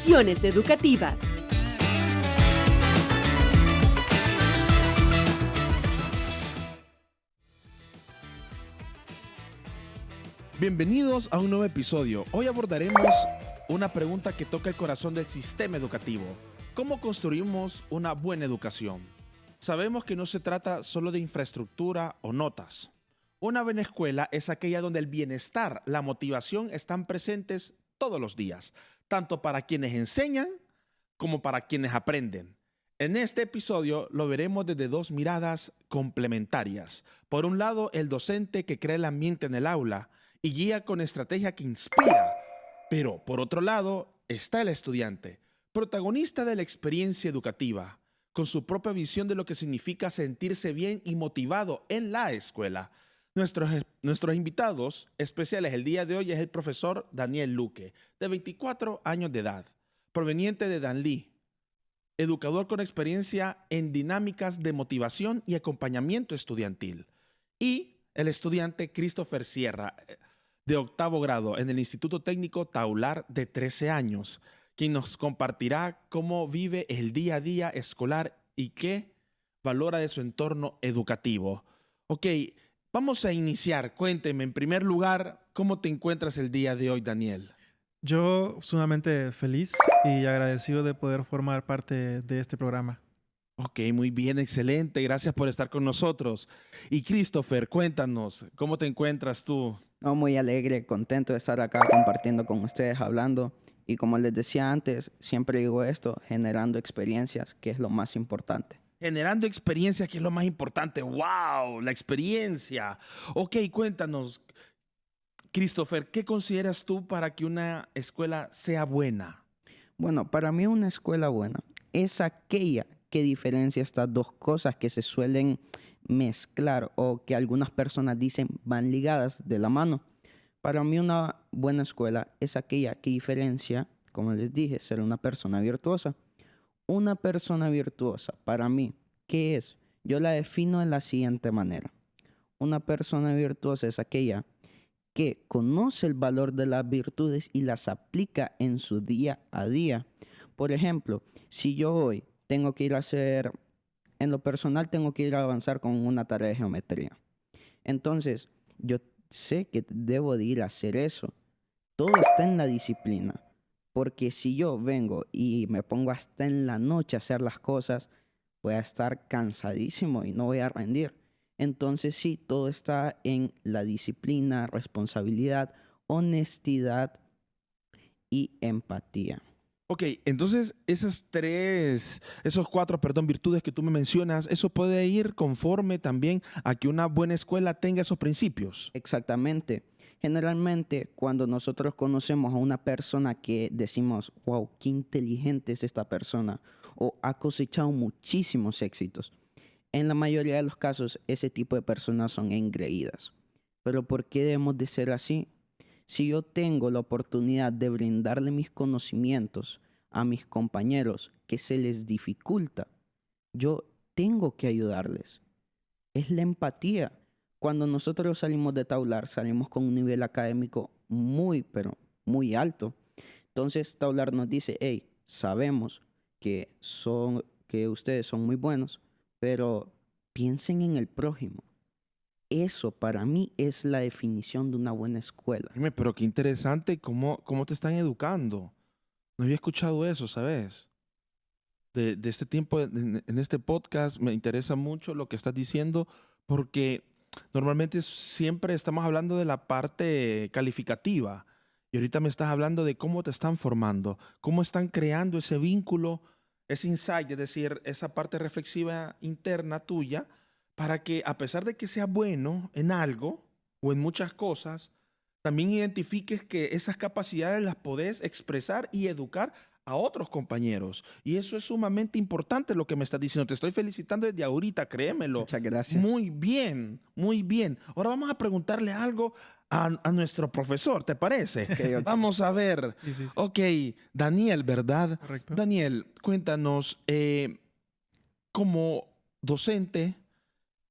Decisiones Educativas. Bienvenidos a un nuevo episodio. Hoy abordaremos una pregunta que toca el corazón del sistema educativo. ¿Cómo construimos una buena educación? Sabemos que no se trata solo de infraestructura o notas. Una buena escuela es aquella donde el bienestar, la motivación están presentes todos los días, tanto para quienes enseñan como para quienes aprenden. En este episodio lo veremos desde dos miradas complementarias. Por un lado, el docente que crea el ambiente en el aula y guía con estrategia que inspira. Pero por otro lado está el estudiante, protagonista de la experiencia educativa, con su propia visión de lo que significa sentirse bien y motivado en la escuela. Nuestros invitados especiales el día de hoy es el profesor Daniel Luque, de 24 años de edad, proveniente de Danlí, educador con experiencia en dinámicas de motivación y acompañamiento estudiantil. Y el estudiante Christopher Sierra, de octavo grado en el Instituto Técnico Taular, de 13 años, quien nos compartirá cómo vive el día a día escolar y qué valora de su entorno educativo. Ok, vamos a iniciar. Cuénteme, en primer lugar, ¿cómo te encuentras el día de hoy, Daniel? Yo sumamente feliz y agradecido de poder formar parte de este programa. Ok, muy bien, excelente. Gracias por estar con nosotros. Y Christopher, cuéntanos, ¿cómo te encuentras tú? No, muy alegre, contento de estar acá compartiendo con ustedes, hablando. Y como les decía antes, siempre digo esto, generando experiencias, que es lo más importante. Generando experiencia, que es lo más importante. ¡Wow! La experiencia. Ok, cuéntanos, Christopher, ¿qué consideras tú para que una escuela sea buena? Bueno, para mí una escuela buena es aquella que diferencia estas dos cosas que se suelen mezclar o que algunas personas dicen van ligadas de la mano. Para mí una buena escuela es aquella que diferencia, como les dije, ser una persona virtuosa. Una persona virtuosa, para mí, ¿qué es? Yo la defino de la siguiente manera. Una persona virtuosa es aquella que conoce el valor de las virtudes y las aplica en su día a día. Por ejemplo, si yo hoy tengo que ir a hacer, en lo personal tengo que ir a avanzar con una tarea de geometría. Entonces, yo sé que debo de ir a hacer eso. Todo está en la disciplina. Porque si yo vengo y me pongo hasta en la noche a hacer las cosas, voy a estar cansadísimo y no voy a rendir. Entonces sí, todo está en la disciplina, responsabilidad, honestidad y empatía. Ok, entonces esos cuatro, virtudes que tú me mencionas, eso puede ir conforme también a que una buena escuela tenga esos principios. Exactamente. Generalmente, cuando nosotros conocemos a una persona que decimos, wow, qué inteligente es esta persona, o ha cosechado muchísimos éxitos, en la mayoría de los casos, ese tipo de personas son engreídas. Pero ¿por qué debemos de ser así? Si yo tengo la oportunidad de brindarle mis conocimientos a mis compañeros que se les dificulta, yo tengo que ayudarles. Es la empatía. Cuando nosotros salimos de Taular, salimos con un nivel académico muy, pero muy alto. Entonces Taular nos dice, hey, sabemos que ustedes son muy buenos, pero piensen en el prójimo. Eso para mí es la definición de una buena escuela. Dime, pero qué interesante cómo te están educando. No había escuchado eso, ¿sabes? De este tiempo, en este podcast, me interesa mucho lo que estás diciendo porque normalmente siempre estamos hablando de la parte calificativa y ahorita me estás hablando de cómo te están formando, cómo están creando ese vínculo, ese insight, es decir, esa parte reflexiva interna tuya para que a pesar de que sea bueno en algo o en muchas cosas, también identifiques que esas capacidades las podés expresar y educar a otros compañeros. Y eso es sumamente importante lo que me estás diciendo. Te estoy felicitando desde ahorita, créemelo. Muchas gracias. Muy bien, muy bien. Ahora vamos a preguntarle algo a nuestro profesor, ¿te parece? Ok. Vamos a ver. Sí. Ok, Daniel, ¿verdad? Correcto. Daniel, cuéntanos, como docente,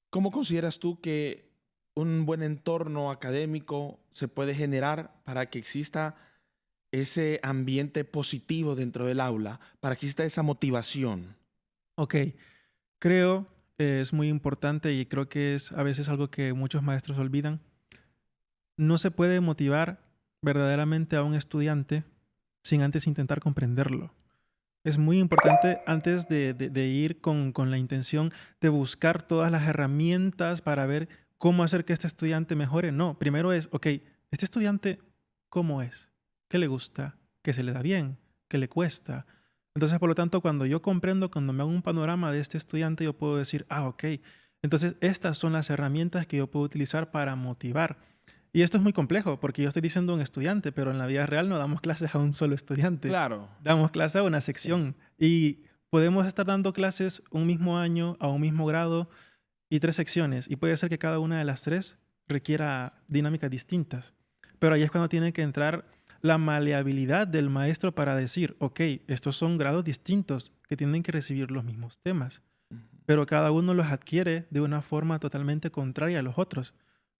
¿cómo consideras tú que un buen entorno académico se puede generar para que exista ese ambiente positivo dentro del aula para que exista esa motivación? Ok, creo es muy importante y creo que es a veces algo que muchos maestros olvidan. No se puede motivar verdaderamente a un estudiante sin antes intentar comprenderlo. Es muy importante antes de ir con la intención de buscar todas las herramientas para ver cómo hacer que este estudiante mejore. No, primero es, ok, este estudiante, ¿cómo es? ¿Qué le gusta? ¿Qué se le da bien? ¿Qué le cuesta? Entonces, por lo tanto, cuando yo comprendo, cuando me hago un panorama de este estudiante, yo puedo decir, ah, ok, entonces estas son las herramientas que yo puedo utilizar para motivar. Y esto es muy complejo porque yo estoy diciendo un estudiante, pero en la vida real no damos clases a un solo estudiante. Claro. Damos clase a una sección y podemos estar dando clases un mismo año, a un mismo grado y 3 secciones. Y puede ser que cada una de las 3 requiera dinámicas distintas. Pero ahí es cuando tiene que entrar la maleabilidad del maestro para decir, ok, estos son grados distintos que tienen que recibir los mismos temas, pero cada uno los adquiere de una forma totalmente contraria a los otros.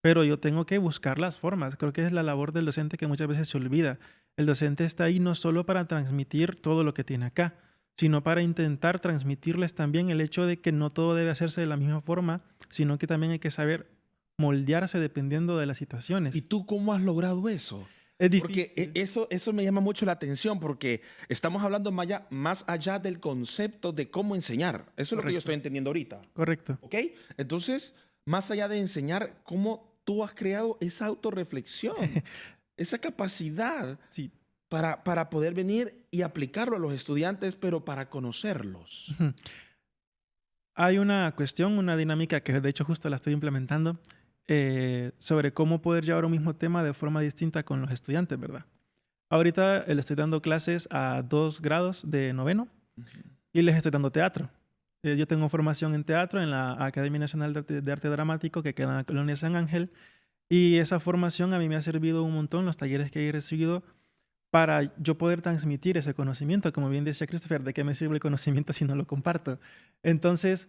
Pero yo tengo que buscar las formas. Creo que es la labor del docente que muchas veces se olvida. El docente está ahí no solo para transmitir todo lo que tiene acá, sino para intentar transmitirles también el hecho de que no todo debe hacerse de la misma forma, sino que también hay que saber moldearse dependiendo de las situaciones. ¿Y tú cómo has logrado eso? Es Porque difícil. eso me llama mucho la atención porque estamos hablando más allá del concepto de cómo enseñar. Eso es lo que yo Correcto. estoy entendiendo ahorita. Correcto. ¿Ok? Entonces, más allá de enseñar, ¿cómo tú has creado esa autorreflexión, esa capacidad Sí. para poder venir y aplicarlo a los estudiantes, pero para conocerlos? Ujú. Hay una cuestión, una dinámica que de hecho justo la estoy implementando sobre cómo poder llevar un mismo tema de forma distinta con los estudiantes, ¿verdad? Ahorita le estoy dando clases a 2 grados de noveno y les estoy dando teatro. Yo tengo formación en teatro en la Academia Nacional de Arte Dramático que queda en la Colonia San Ángel y esa formación a mí me ha servido un montón, los talleres que he recibido, para yo poder transmitir ese conocimiento. Como bien decía Christopher, ¿de qué me sirve el conocimiento si no lo comparto? Entonces,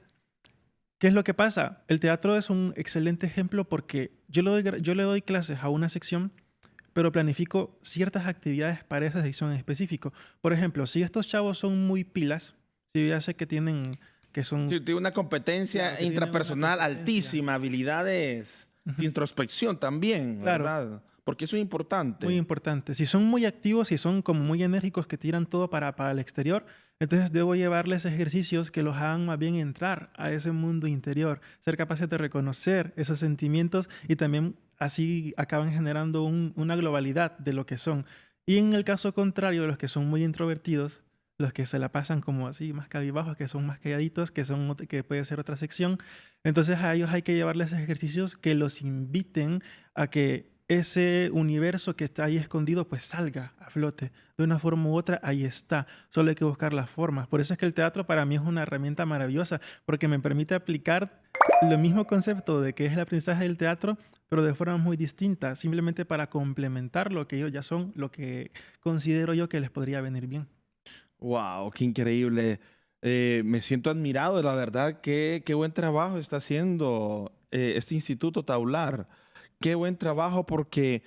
¿qué es lo que pasa? El teatro es un excelente ejemplo porque yo le doy clases a una sección, pero planifico ciertas actividades para esa sección en específico. Por ejemplo, si estos chavos son muy pilas, si ya sé que tienen, que son... Sí, tiene una competencia Claro, que tienen una intrapersonal competencia. altísima, habilidades de introspección también, Claro. ¿verdad? Porque eso es importante. Muy importante. Si son muy activos, si son como muy enérgicos que tiran todo para el exterior, entonces debo llevarles ejercicios que los hagan más bien entrar a ese mundo interior, ser capaces de reconocer esos sentimientos y también así acaban generando una globalidad de lo que son. Y en el caso contrario, los que son muy introvertidos, los que se la pasan como así, más cabizbajos, que son más calladitos, que puede ser otra sección, entonces a ellos hay que llevarles ejercicios que los inviten a que ese universo que está ahí escondido pues salga a flote. De una forma u otra, ahí está. Solo hay que buscar las formas. Por eso es que el teatro para mí es una herramienta maravillosa, porque me permite aplicar el mismo concepto de que es el aprendizaje del teatro, pero de forma muy distinta, simplemente para complementar lo que ellos ya son, lo que considero yo que les podría venir bien. Wow, qué increíble. Me siento admirado, la verdad, qué buen trabajo está haciendo este Instituto Taular. Qué buen trabajo porque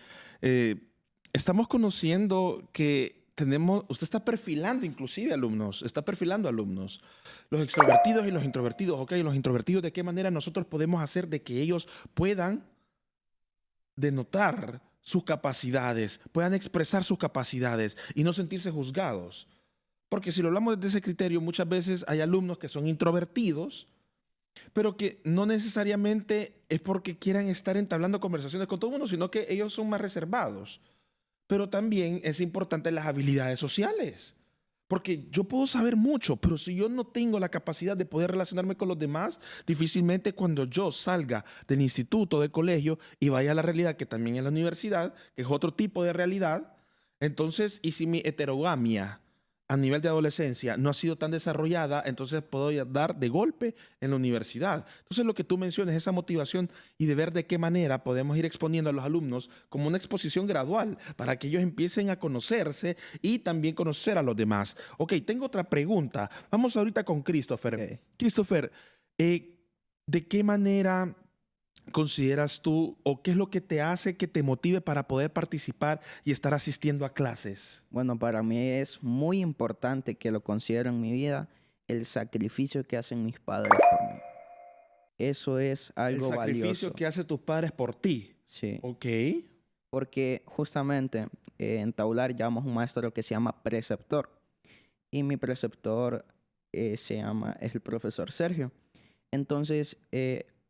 estamos conociendo que usted está perfilando inclusive alumnos, está perfilando alumnos, los extrovertidos y los introvertidos. Ok, los introvertidos, ¿de qué manera nosotros podemos hacer de que ellos puedan denotar sus capacidades, puedan expresar sus capacidades y no sentirse juzgados? Porque si lo hablamos desde ese criterio, muchas veces hay alumnos que son introvertidos, pero que no necesariamente es porque quieran estar entablando conversaciones con todo el mundo, sino que ellos son más reservados. Pero también es importante las habilidades sociales. Porque yo puedo saber mucho, pero si yo no tengo la capacidad de poder relacionarme con los demás, difícilmente cuando yo salga del instituto, del colegio y vaya a la realidad, que también es la universidad, que es otro tipo de realidad, entonces, y si mi heterogamia a nivel de adolescencia no ha sido tan desarrollada, entonces puedo dar de golpe en la universidad. Entonces lo que tú mencionas, esa motivación y de ver de qué manera podemos ir exponiendo a los alumnos como una exposición gradual para que ellos empiecen a conocerse y también conocer a los demás. Ok, tengo otra pregunta. Vamos ahorita con Christopher. Ok. Christopher, ¿de qué manera consideras tú o qué es lo que te hace que te motive para poder participar y estar asistiendo a clases? Bueno, para mí es muy importante que lo considero en mi vida el sacrificio que hacen mis padres por mí. Eso es El algo sacrificio valioso. que hacen tus padres por ti. Sí. Ok. Porque justamente en Taular llevamos un maestro que se llama preceptor. Y mi preceptor es el profesor Sergio. Entonces,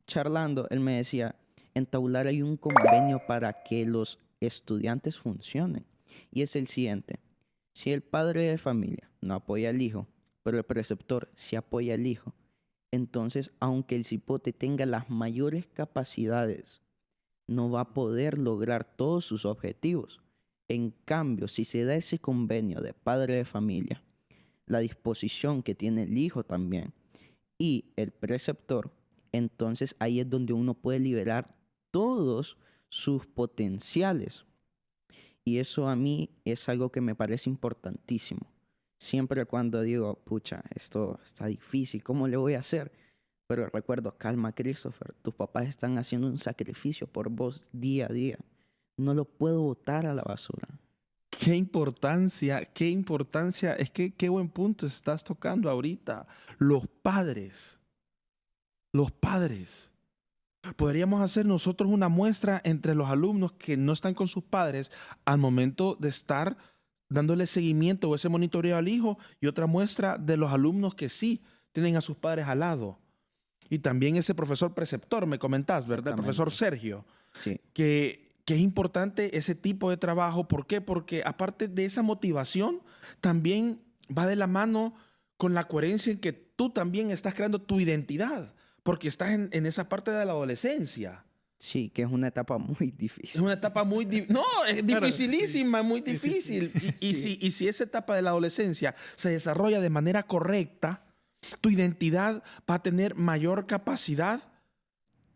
charlando, él me decía, en Taular hay un convenio para que los estudiantes funcionen. Y es el siguiente. Si el padre de familia no apoya al hijo, pero el preceptor sí apoya al hijo, entonces, aunque el cipote tenga las mayores capacidades, no va a poder lograr todos sus objetivos. En cambio, si se da ese convenio de padre de familia, la disposición que tiene el hijo también y el preceptor, entonces ahí es donde uno puede liberar todos sus potenciales. Y eso a mí es algo que me parece importantísimo. Siempre cuando digo, pucha, esto está difícil, ¿cómo le voy a hacer? Pero recuerdo, calma, Christopher, tus papás están haciendo un sacrificio por vos día a día. No lo puedo botar a la basura. Qué importancia, es que qué buen punto estás tocando ahorita. Los padres. Podríamos hacer nosotros una muestra entre los alumnos que no están con sus padres al momento de estar dándole seguimiento o ese monitoreo al hijo y otra muestra de los alumnos que sí tienen a sus padres al lado. Y también ese profesor preceptor, me comentás, ¿verdad? El profesor Sergio, Sí. que es importante ese tipo de trabajo. ¿Por qué? Porque aparte de esa motivación, también va de la mano con la coherencia en que tú también estás creando tu identidad, porque estás en esa parte de la adolescencia. Sí, que es una etapa muy Es difícil. una etapa muy... No, es Claro, dificilísima, sí. muy Sí, sí, sí. difícil. Y si esa etapa de la adolescencia se desarrolla de manera correcta, tu identidad va a tener mayor capacidad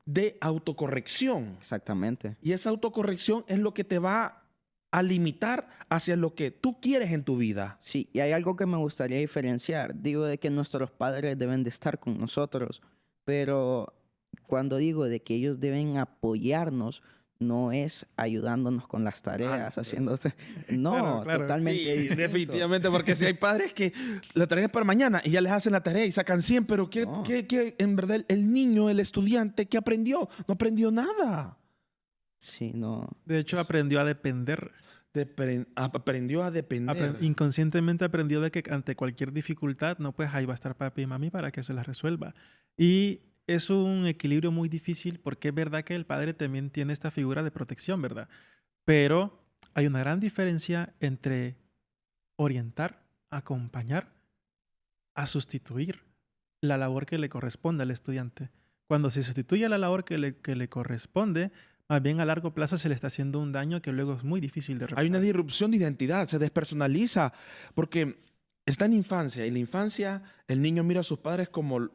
de autocorrección. Exactamente. Y esa autocorrección es lo que te va a limitar hacia lo que tú quieres en tu vida. Sí, y hay algo que me gustaría diferenciar. Digo de que nuestros padres deben de estar con nosotros, pero cuando digo de que ellos deben apoyarnos, no es ayudándonos con las tareas, no, haciendo... No, Claro. totalmente Sí, distinto. definitivamente, porque si hay padres que la tarea es para mañana y ya les hacen la tarea y sacan 100, pero No. ¿qué en verdad el niño, el estudiante, qué aprendió? No aprendió nada. Sí, no. De hecho, aprendió a depender. Aprendió a depender. Inconscientemente aprendió de que ante cualquier dificultad, no, pues ahí va a estar papi y mami para que se la resuelva. Y es un equilibrio muy difícil porque es verdad que el padre también tiene esta figura de protección, ¿verdad? Pero hay una gran diferencia entre orientar, acompañar, a sustituir la labor que le corresponde al estudiante. Cuando se sustituye la labor que le corresponde, más bien a largo plazo se le está haciendo un daño que luego es muy difícil de Hay reparar. una disrupción de identidad, se despersonaliza, porque está en infancia. Y en la infancia el niño mira a sus padres como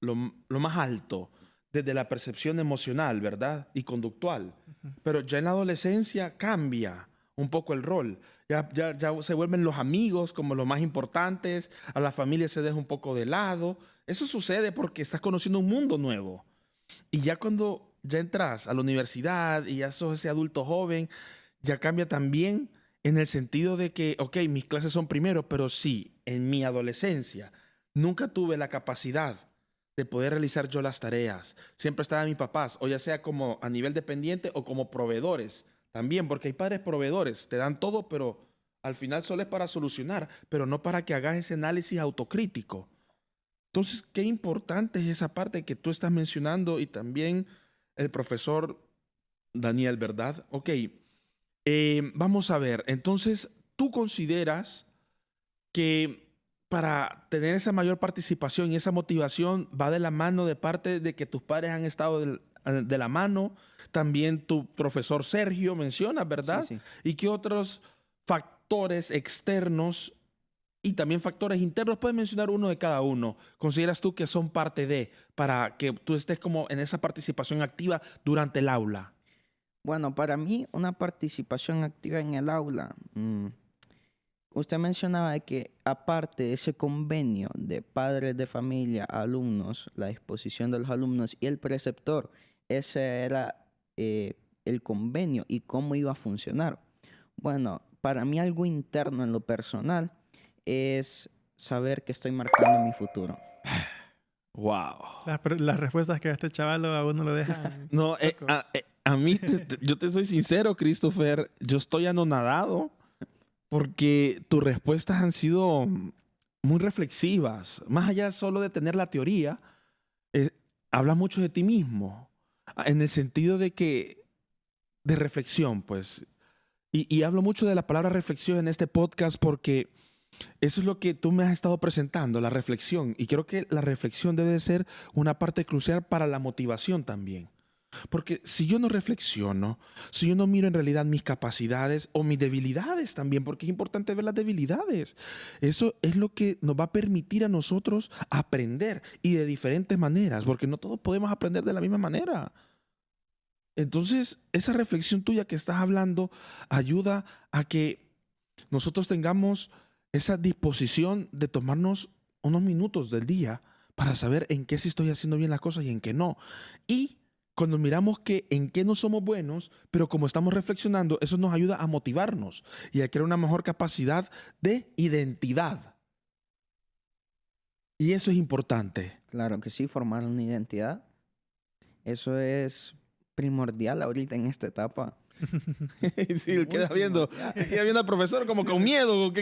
lo más alto, desde la percepción emocional, ¿verdad? Y conductual. Pero ya en la adolescencia cambia un poco el rol. Ya se vuelven los amigos como los más importantes, a la familia se deja un poco de lado. Eso sucede porque estás conociendo un mundo nuevo. Y ya cuando ya entras a la universidad y ya sos ese adulto joven, ya cambia también en el sentido de que, ok, mis clases son primero, pero sí, en mi adolescencia nunca tuve la capacidad de poder realizar yo las tareas. Siempre estaban mis papás, o ya sea como a nivel dependiente o como proveedores también, porque hay padres proveedores, te dan todo, pero al final solo es para solucionar, pero no para que hagas ese análisis autocrítico. Entonces, qué importante es esa parte que tú estás mencionando y también el profesor Daniel, ¿verdad? Ok, vamos a ver, entonces, ¿tú consideras que para tener esa mayor participación y esa motivación va de la mano de parte de que tus padres han estado de la mano? También tu profesor Sergio menciona, ¿verdad? Sí, sí. ¿Y qué otros factores externos y también factores internos? Puedes mencionar uno de cada uno. ¿Consideras tú que son parte de, para que tú estés como en esa participación activa durante el aula? Bueno, para mí una participación activa en el aula. Usted mencionaba de que aparte de ese convenio de padres de familia, alumnos, la disposición de los alumnos y el preceptor, ese era el convenio y cómo iba a funcionar. Bueno, para mí algo interno en lo personal es saber que estoy marcando mi futuro. Wow. Las respuestas que este chaval a uno lo dejan No, loco. a mí, yo te soy sincero, Christopher, yo estoy anonadado porque tus respuestas han sido muy reflexivas. Más allá solo de tener la teoría, eh, habla mucho de ti mismo, en el sentido de reflexión, pues. Y hablo mucho de la palabra reflexión en este podcast porque eso es lo que tú me has estado presentando, la reflexión. Y creo que la reflexión debe ser una parte crucial para la motivación también. Porque si yo no reflexiono, si yo no miro en realidad mis capacidades o mis debilidades también, porque es importante ver las debilidades, eso es lo que nos va a permitir a nosotros aprender y de diferentes maneras, porque no todos podemos aprender de la misma manera. Entonces, esa reflexión tuya que estás hablando ayuda a que nosotros tengamos esa disposición de tomarnos unos minutos del día para saber en qué sí estoy haciendo bien las cosas y en qué no. Y cuando miramos que en qué no somos buenos, pero como estamos reflexionando, eso nos ayuda a motivarnos y a crear una mejor capacidad de identidad. Y eso es importante. Claro que sí, formar una identidad. Eso es primordial ahorita en esta etapa. Sí, él queda viendo al profesor como con miedo.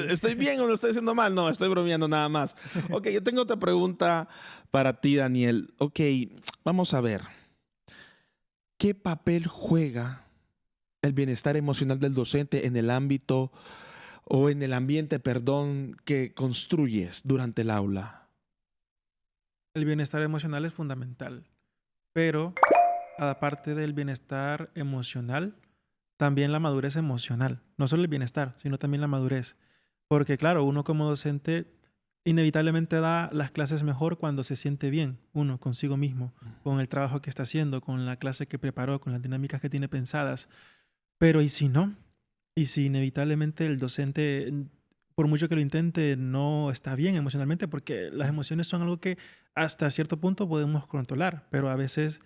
¿Estoy bien o lo estoy haciendo mal? No, estoy bromeando nada más. Ok, yo tengo otra pregunta para ti, Daniel. Ok, vamos a ver. ¿Qué papel juega el bienestar emocional del docente en el ámbito o en el ambiente, perdón, que construyes durante el aula? El bienestar emocional es fundamental, pero aparte del bienestar emocional, también la madurez emocional. No solo el bienestar, sino también la madurez. Porque claro, uno como docente inevitablemente da las clases mejor cuando se siente bien, uno consigo mismo, con el trabajo que está haciendo, con la clase que preparó, con las dinámicas que tiene pensadas. Pero ¿y si no? ¿Y si inevitablemente el docente, por mucho que lo intente, no está bien emocionalmente? Porque las emociones son algo que hasta cierto punto podemos controlar, pero a veces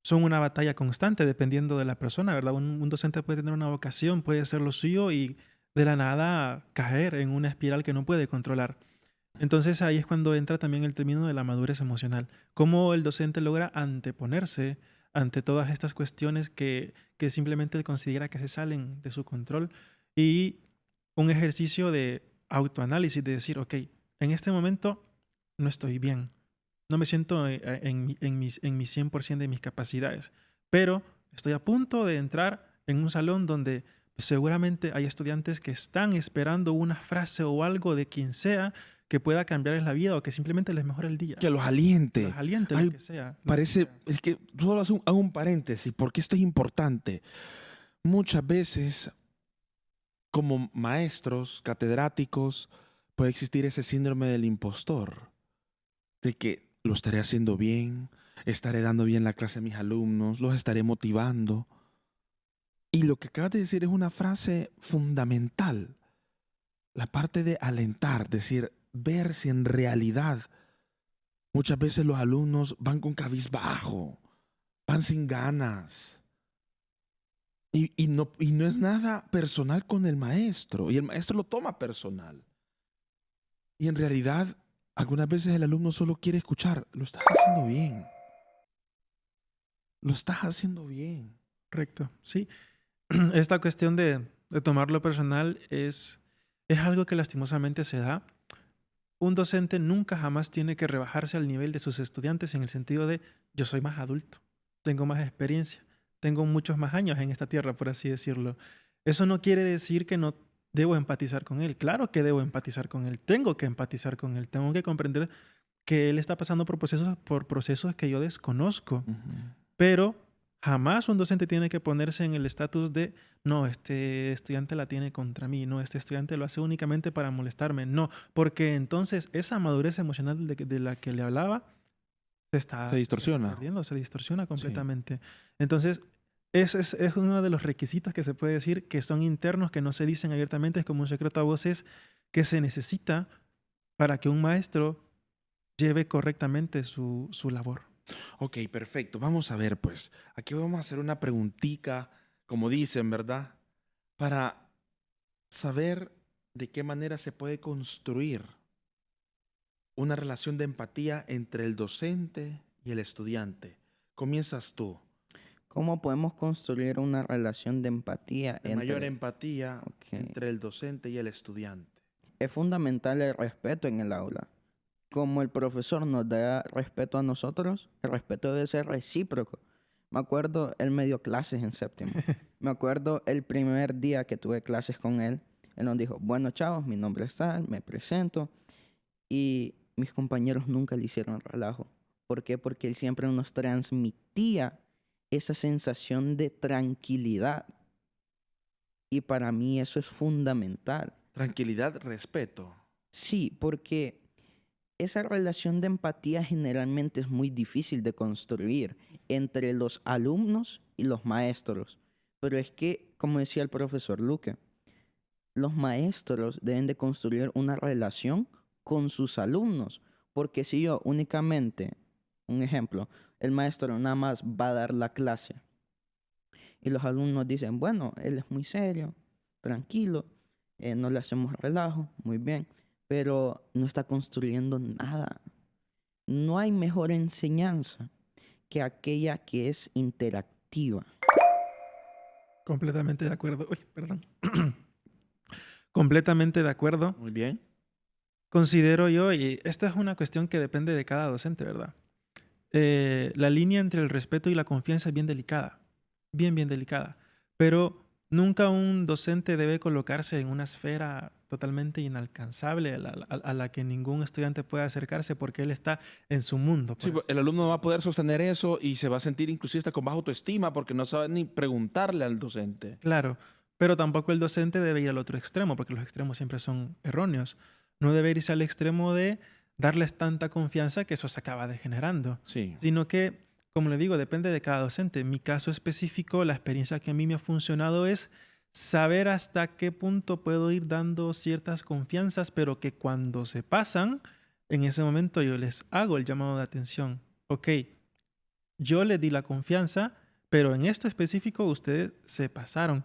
son una batalla constante dependiendo de la persona, ¿verdad? Un docente puede tener una vocación, puede ser lo suyo y de la nada caer en una espiral que no puede controlar. Entonces ahí es cuando entra también el término de la madurez emocional. Cómo el docente logra anteponerse ante todas estas cuestiones que simplemente él considera que se salen de su control y un ejercicio de autoanálisis, de decir, ok, en este momento no estoy bien, no me siento en mi 100% de mis capacidades, pero estoy a punto de entrar en un salón donde seguramente hay estudiantes que están esperando una frase o algo de quien sea que pueda cambiarles la vida o que simplemente les mejore el día. Que los aliente. Que los aliente, Ay, lo que sea. Parece, es que solo hago un paréntesis, porque esto es importante. Muchas veces, como maestros, catedráticos, puede existir ese síndrome del impostor, de que lo estaré haciendo bien, estaré dando bien la clase a mis alumnos, los estaré motivando. Y lo que acabas de decir es una frase fundamental. La parte de alentar, decir, ver si en realidad muchas veces los alumnos van con cabizbajo, van sin ganas. Y no es nada personal con el maestro. Y el maestro lo toma personal. Y en realidad, algunas veces el alumno solo quiere escuchar, lo estás haciendo bien. Lo estás haciendo bien. Correcto, sí. Esta cuestión de tomarlo personal es algo que lastimosamente se da. Un docente nunca jamás tiene que rebajarse al nivel de sus estudiantes en el sentido de yo soy más adulto, tengo más experiencia, tengo muchos más años en esta tierra, por así decirlo. Eso no quiere decir que no debo empatizar con él. Claro que debo empatizar con él, tengo que empatizar con él, tengo que comprender que él está pasando por procesos que yo desconozco. Pero jamás un docente tiene que ponerse en el estatus de, no, este estudiante la tiene contra mí, no, este estudiante lo hace únicamente para molestarme. No, porque entonces esa madurez emocional de la que le hablaba Se distorsiona. perdiendo, se distorsiona completamente. Sí. Entonces, es uno de los requisitos que se puede decir que son internos, que no se dicen abiertamente, es como un secreto a voces que se necesita para que un maestro lleve correctamente su labor. Ok, perfecto. Vamos a ver, pues. Aquí vamos a hacer una preguntita, como dicen, ¿verdad? Para saber de qué manera se puede construir una relación de empatía entre el docente y el estudiante. Comienzas tú. ¿Cómo podemos construir una relación de empatía De mayor entre... empatía Ok. entre el docente y el estudiante. Es fundamental el respeto en el aula. Como el profesor nos da respeto a nosotros, el respeto debe ser recíproco. Me acuerdo, él me dio clases en séptimo. Me acuerdo el primer día que tuve clases con él. Él nos dijo, bueno, chavos, mi nombre es tal, me presento. Y mis compañeros nunca le hicieron relajo. ¿Por qué? Porque él siempre nos transmitía esa sensación de tranquilidad. Y para mí eso es fundamental. Tranquilidad, respeto. Sí, porque esa relación de empatía generalmente es muy difícil de construir entre los alumnos y los maestros. Pero es que, como decía el profesor Luque, los maestros deben de construir una relación con sus alumnos. Porque si yo únicamente, un ejemplo, el maestro nada más va a dar la clase y los alumnos dicen, bueno, él es muy serio, tranquilo, no le hacemos relajo, muy bien, pero no está construyendo nada. No hay mejor enseñanza que aquella que es interactiva. Completamente de acuerdo. Uy, perdón. Completamente de acuerdo. Muy bien. Considero yo, y esta es una cuestión que depende de cada docente, ¿verdad? La línea entre el respeto y la confianza es bien delicada, bien delicada, pero nunca un docente debe colocarse en una esfera totalmente inalcanzable a la que ningún estudiante puede acercarse porque él está en su mundo. Sí, Pues. el alumno no va a poder sostener eso y se va a sentir inclusive hasta con baja autoestima porque no sabe ni preguntarle al docente. Claro, pero tampoco el docente debe ir al otro extremo porque los extremos siempre son erróneos. No debe irse al extremo de darles tanta confianza que eso se acaba degenerando. Sí. Sino que, como le digo, depende de cada docente. En mi caso específico, la experiencia que a mí me ha funcionado es saber hasta qué punto puedo ir dando ciertas confianzas, pero que cuando se pasan, en ese momento yo les hago el llamado de atención. Ok, yo les di la confianza, pero en esto específico ustedes se pasaron.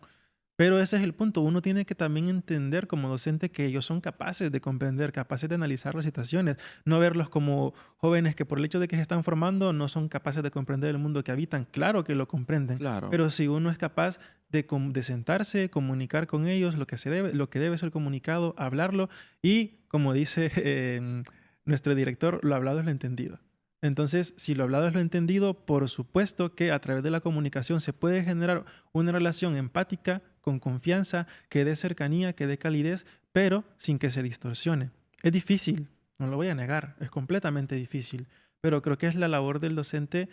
Pero ese es el punto. Uno tiene que también entender como docente que ellos son capaces de comprender, capaces de analizar las situaciones, no verlos como jóvenes que por el hecho de que se están formando no son capaces de comprender el mundo que habitan. Claro que lo comprenden, Claro. pero si uno es capaz de sentarse, comunicar con ellos lo que debe ser comunicado, hablarlo y, como dice nuestro director, lo hablado es lo entendido. Entonces, si lo hablado es lo entendido, por supuesto que a través de la comunicación se puede generar una relación empática, con confianza, que dé cercanía, que dé calidez, pero sin que se distorsione. Es difícil, no lo voy a negar, es completamente difícil, pero creo que es la labor del docente,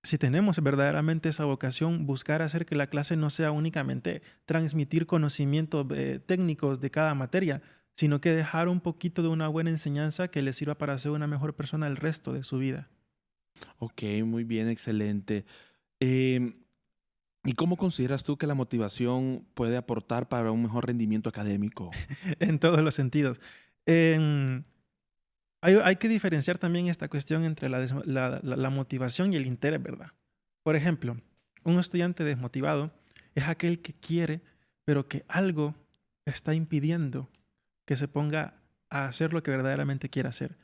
si tenemos verdaderamente esa vocación, buscar hacer que la clase no sea únicamente transmitir conocimientos técnicos de cada materia, sino que dejar un poquito de una buena enseñanza que le sirva para ser una mejor persona el resto de su vida. Ok, muy bien, excelente. ¿Y cómo consideras tú que la motivación puede aportar para un mejor rendimiento académico? En todos los sentidos. Hay que diferenciar también esta cuestión entre la motivación y el interés, ¿verdad? Por ejemplo, un estudiante desmotivado es aquel que quiere, pero que algo está impidiendo que se ponga a hacer lo que verdaderamente quiere hacer.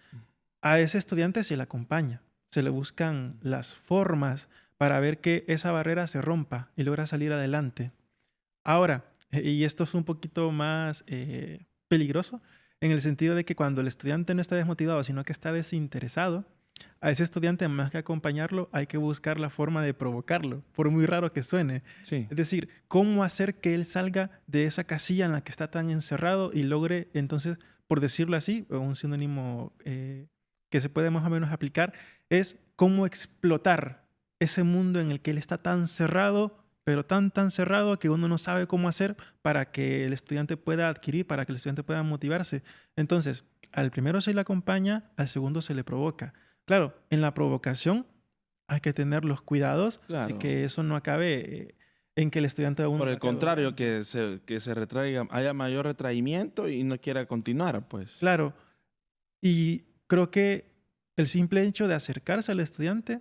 A ese estudiante se le acompaña, se le buscan las formas para ver que esa barrera se rompa y logra salir adelante. Ahora, y esto es un poquito más peligroso, en el sentido de que cuando el estudiante no está desmotivado, sino que está desinteresado, a ese estudiante, más que acompañarlo, hay que buscar la forma de provocarlo, por muy raro que suene. Sí. Es decir, cómo hacer que él salga de esa casilla en la que está tan encerrado y logre, entonces, por decirlo así, un sinónimo que se puede más o menos aplicar, es cómo explotar ese mundo en el que él está tan cerrado, pero tan cerrado que uno no sabe cómo hacer para que el estudiante pueda adquirir, para que el estudiante pueda motivarse. Entonces, al primero se le acompaña, al segundo se le provoca. Claro, en la provocación hay que tener los cuidados Claro. de que eso no acabe en que el estudiante aún Por no el va a quedar contrario, dormido. que se retraiga, haya mayor retraimiento y no quiera continuar, pues. Claro, y creo que El simple hecho de acercarse al estudiante,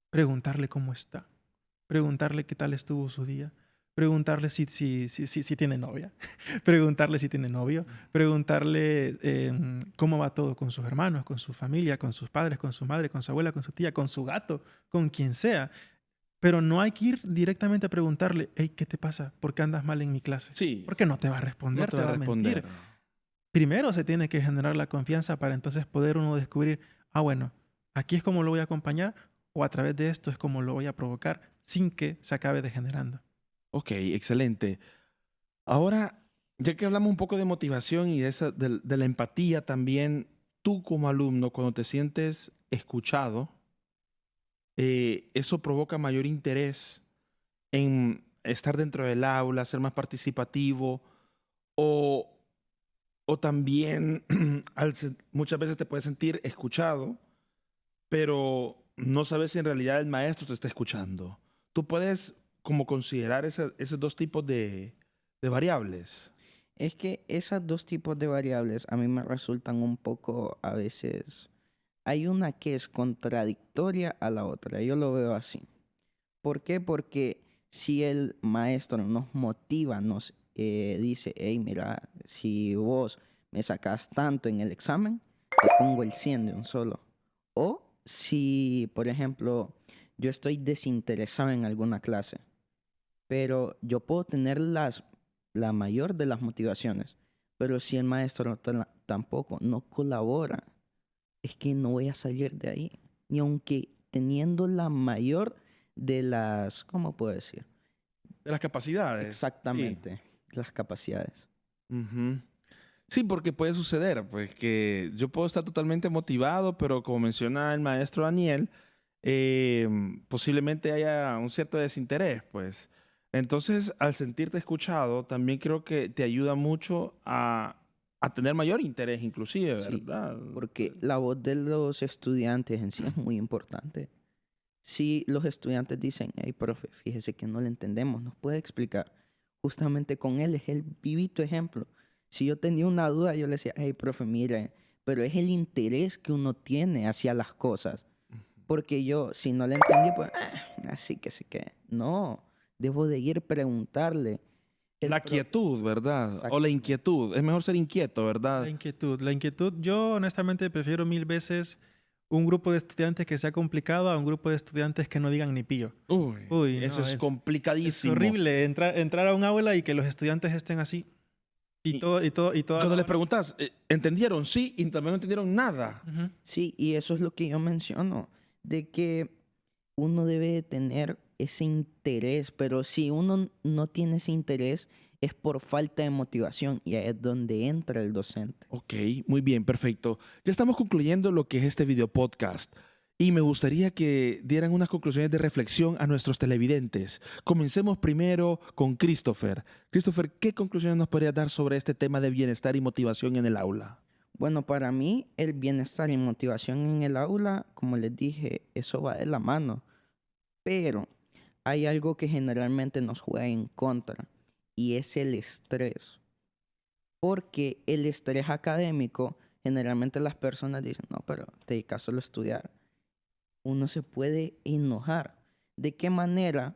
preguntarle cómo está, preguntarle qué tal estuvo su día, preguntarle si tiene novia, preguntarle si tiene novio, preguntarle cómo va todo con sus hermanos, con su familia, con sus padres, con su madre, con su abuela, con su tía, con su gato, con quien sea. Pero no hay que ir directamente a preguntarle, hey, ¿qué te pasa? ¿Por qué andas mal en mi clase? Sí. Porque no te va a responder, No te va a responder. mentir. Primero se tiene que generar la confianza para entonces poder uno descubrir, bueno, aquí es como lo voy a acompañar o a través de esto es como lo voy a provocar sin que se acabe degenerando. Ok, excelente. Ahora, ya que hablamos un poco de motivación y de la empatía también, tú como alumno, cuando te sientes escuchado, eso provoca mayor interés en estar dentro del aula, ser más participativo o, o también muchas veces te puedes sentir escuchado, pero no sabes si en realidad el maestro te está escuchando. Tú puedes como considerar esos dos tipos de variables. Es que esos dos tipos de variables a mí me resultan un poco a veces. Hay una que es contradictoria a la otra. Yo lo veo así. ¿Por qué? Porque si el maestro nos motiva, nos dice, hey, mira, si vos me sacas tanto en el examen, te pongo el 100 de un solo. O si, por ejemplo, yo estoy desinteresado en alguna clase, pero yo puedo tener la mayor de las motivaciones, pero si el maestro tampoco no colabora, es que no voy a salir de ahí. Ni aunque teniendo la mayor de las, ¿cómo puedo decir? De las capacidades. Exactamente, las capacidades. Ujú. Sí, porque puede suceder, pues que yo puedo estar totalmente motivado, pero como menciona el maestro Daniel, posiblemente haya un cierto desinterés, pues. Entonces, al sentirte escuchado, también creo que te ayuda mucho a tener mayor interés, inclusive, Sí, ¿verdad? porque la voz de los estudiantes en sí es muy importante. Si los estudiantes dicen, hey, profe, fíjese que no le entendemos, ¿nos puede explicar? Justamente con él es el vivito ejemplo. Si yo tenía una duda, yo le decía, hey, profe, mire, pero es el interés que uno tiene hacia las cosas. Porque yo, si no le entendí, pues, así que sí que. No, debo de ir a preguntarle. La quietud, ¿verdad? O la Exactamente. inquietud. Es mejor ser inquieto, ¿verdad? La inquietud, yo honestamente prefiero 1000 veces un grupo de estudiantes que sea complicado a un grupo de estudiantes que no digan ni pillo. Uy, eso no, es es complicadísimo. horrible entrar a un aula y que los estudiantes estén así. Y toda Cuando la les hora- preguntas, ¿entendieron? Sí, y también no entendieron nada. Ujú. Sí, y eso es lo que yo menciono, de que uno debe de tener ese interés, pero si uno no tiene ese interés es por falta de motivación y ahí es donde entra el docente. Ok, muy bien, perfecto. Ya estamos concluyendo lo que es este video podcast y me gustaría que dieran unas conclusiones de reflexión a nuestros televidentes. Comencemos primero con Christopher. Christopher, ¿qué conclusiones nos podrías dar sobre este tema de bienestar y motivación en el aula? Bueno, para mí el bienestar y motivación en el aula, como les dije, eso va de la mano, pero hay algo que generalmente nos juega en contra y es el estrés. Porque el estrés académico, generalmente las personas dicen, no, pero te dedicas solo a estudiar. Uno se puede enojar. ¿De qué manera?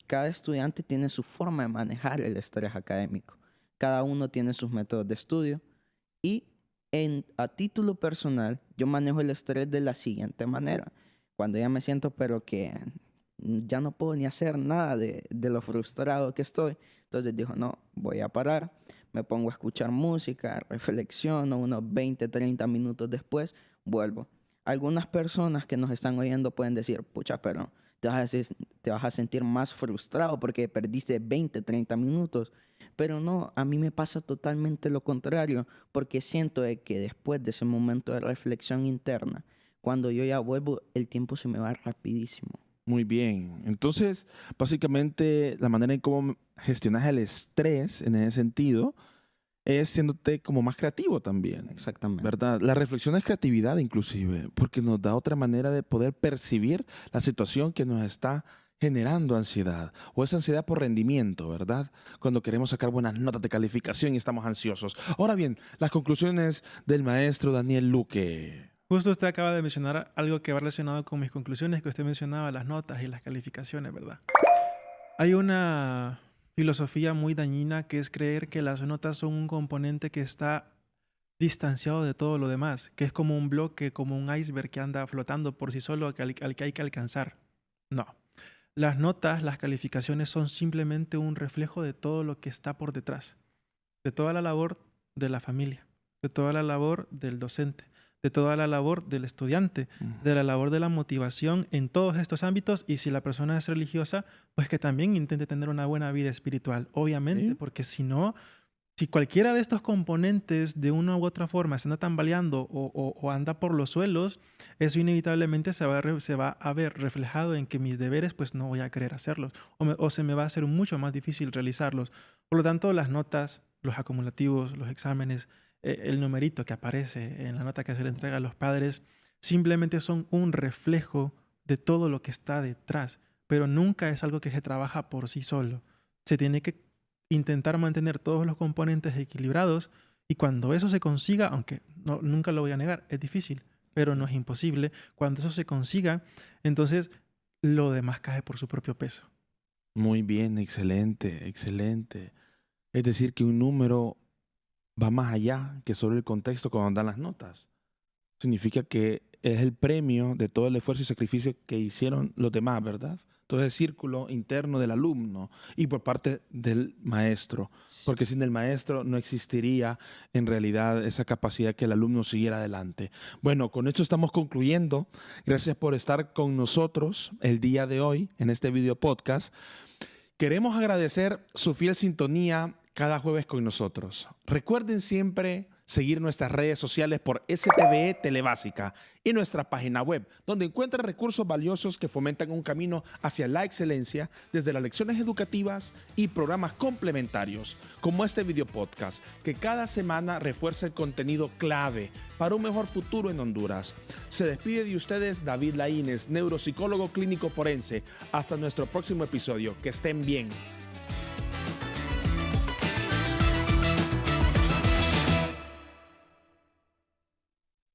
Cada estudiante tiene su forma de manejar el estrés académico. Cada uno tiene sus métodos de estudio. Y a título personal, yo manejo el estrés de la siguiente manera. Cuando ya me siento, pero que ya no puedo ni hacer nada de lo frustrado que estoy, entonces digo, no, voy a parar, me pongo a escuchar música, reflexiono, unos 20, 30 minutos después, vuelvo. Algunas personas que nos están oyendo pueden decir, pucha, pero te vas a sentir más frustrado porque perdiste 20, 30 minutos. Pero no, a mí me pasa totalmente lo contrario, porque siento de que después de ese momento de reflexión interna, cuando yo ya vuelvo, el tiempo se me va rapidísimo. Muy bien. Entonces, básicamente, la manera en cómo gestionas el estrés en ese sentido es siéndote como más creativo también. Exactamente. ¿Verdad? La reflexión es creatividad inclusive, porque nos da otra manera de poder percibir la situación que nos está generando ansiedad, o esa ansiedad por rendimiento, ¿verdad? Cuando queremos sacar buenas notas de calificación y estamos ansiosos. Ahora bien, las conclusiones del maestro Daniel Luque. Justo usted acaba de mencionar algo que va relacionado con mis conclusiones, que usted mencionaba las notas y las calificaciones, ¿verdad? Hay una filosofía muy dañina que es creer que las notas son un componente que está distanciado de todo lo demás, que es como un bloque, como un iceberg que anda flotando por sí solo al que hay que alcanzar. No. Las notas, las calificaciones son simplemente un reflejo de todo lo que está por detrás, de toda la labor de la familia, de toda la labor del docente, de toda la labor del estudiante, de la labor de la motivación en todos estos ámbitos. Y si la persona es religiosa, pues que también intente tener una buena vida espiritual, obviamente, Sí. porque si no, si cualquiera de estos componentes de una u otra forma se anda tambaleando o anda por los suelos, eso inevitablemente se va a ver reflejado en que mis deberes pues no voy a querer hacerlos o se me va a hacer mucho más difícil realizarlos. Por lo tanto, las notas, los acumulativos, los exámenes, el numerito que aparece en la nota que se le entrega a los padres, simplemente son un reflejo de todo lo que está detrás, pero nunca es algo que se trabaja por sí solo. Se tiene que intentar mantener todos los componentes equilibrados y cuando eso se consiga, aunque nunca lo voy a negar, es difícil, pero no es imposible, cuando eso se consiga, entonces lo demás cae por su propio peso. Muy bien, excelente, excelente. Es decir, que un número va más allá que solo el contexto cuando dan las notas. Significa que es el premio de todo el esfuerzo y sacrificio que hicieron los demás, ¿verdad? Todo ese círculo interno del alumno y por parte del maestro. Porque sin el maestro no existiría en realidad esa capacidad que el alumno siguiera adelante. Bueno, con esto estamos concluyendo. Gracias por estar con nosotros el día de hoy en este video podcast. Queremos agradecer su fiel sintonía cada jueves con nosotros. Recuerden siempre seguir nuestras redes sociales por STVE Telebásica y nuestra página web, donde encuentran recursos valiosos que fomentan un camino hacia la excelencia desde las lecciones educativas y programas complementarios, como este video podcast, que cada semana refuerza el contenido clave para un mejor futuro en Honduras. Se despide de ustedes David Laínez, neuropsicólogo clínico forense. Hasta nuestro próximo episodio. Que estén bien.